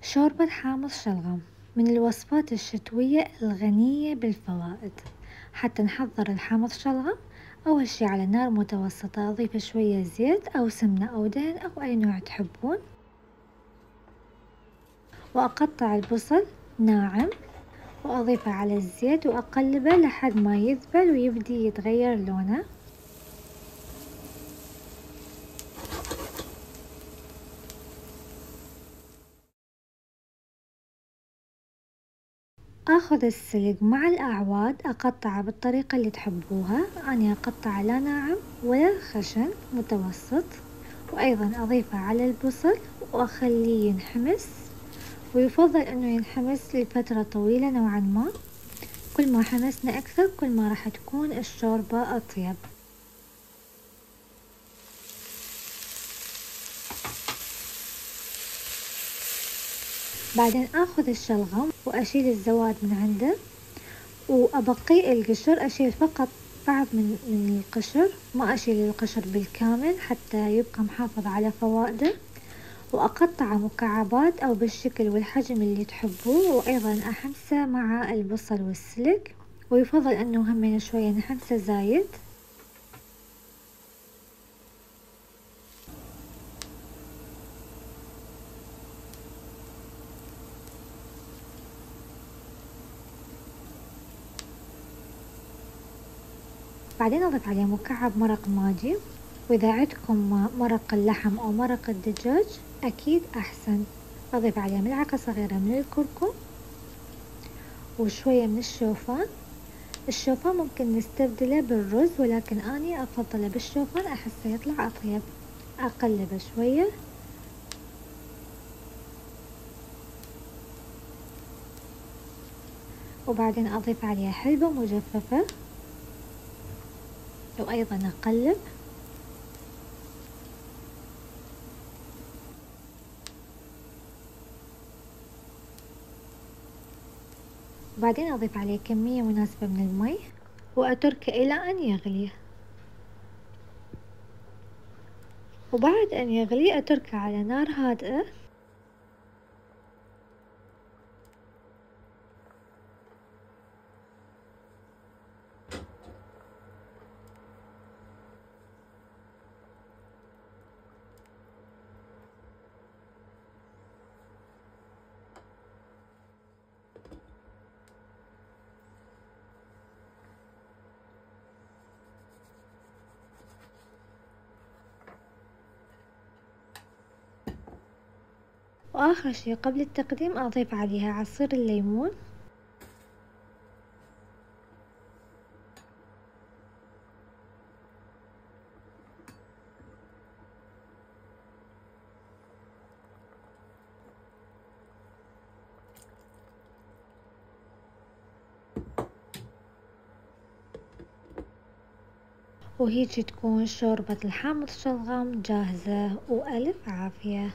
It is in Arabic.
شوربة حامض شلغم من الوصفات الشتوية الغنية بالفوائد. حتى نحضر الحامض شلغم، أول شي على نار متوسطة أضيف شوية زيت أو سمنة أو دهن أو أي نوع تحبون، وأقطع البصل ناعم وأضيفه على الزيت وأقلبه لحد ما يذبل ويبدي يتغير لونه. آخذ السلق مع الأعواد أقطعه بالطريقة اللي تحبوها، أنا أقطع لا ناعم ولا خشن متوسط، وأيضا أضيفه على البصل وأخليه ينحمس، ويفضل أنه ينحمس لفترة طويلة نوعا ما، كل ما حمسنا أكثر كل ما راح تكون الشوربة أطيب. بعدين آخذ الشلغم وأشيل الزواد من عنده وأبقي القشر، أشيل فقط بعض من القشر، ما أشيل القشر بالكامل حتى يبقى محافظ على فوائده، وأقطعه مكعبات أو بالشكل والحجم اللي تحبوه، وأيضا أحمسه مع البصل والسلق، ويفضل أنه همين شوية نحمسه زايد. بعدين أضيف عليه مكعب مرق ماجي، وإذا عندكم مرق اللحم أو مرق الدجاج أكيد أحسن. أضيف عليه ملعقة صغيرة من الكركم وشوية من الشوفان. الشوفان ممكن نستبدله بالرز، ولكن أني أفضله بالشوفان، أحسه يطلع أطيب. أقلبه شوية وبعدين أضيف عليها حلبة مجففة وأيضا أقلب. وبعدين أضيف عليه كمية مناسبة من المي وأتركه إلى أن يغلي، وبعد أن يغلي أتركه على نار هادئة. وآخر شي قبل التقديم أضيف عليها عصير الليمون، وهيجي تكون شوربة الحامض شلغم جاهزة، وألف عافية.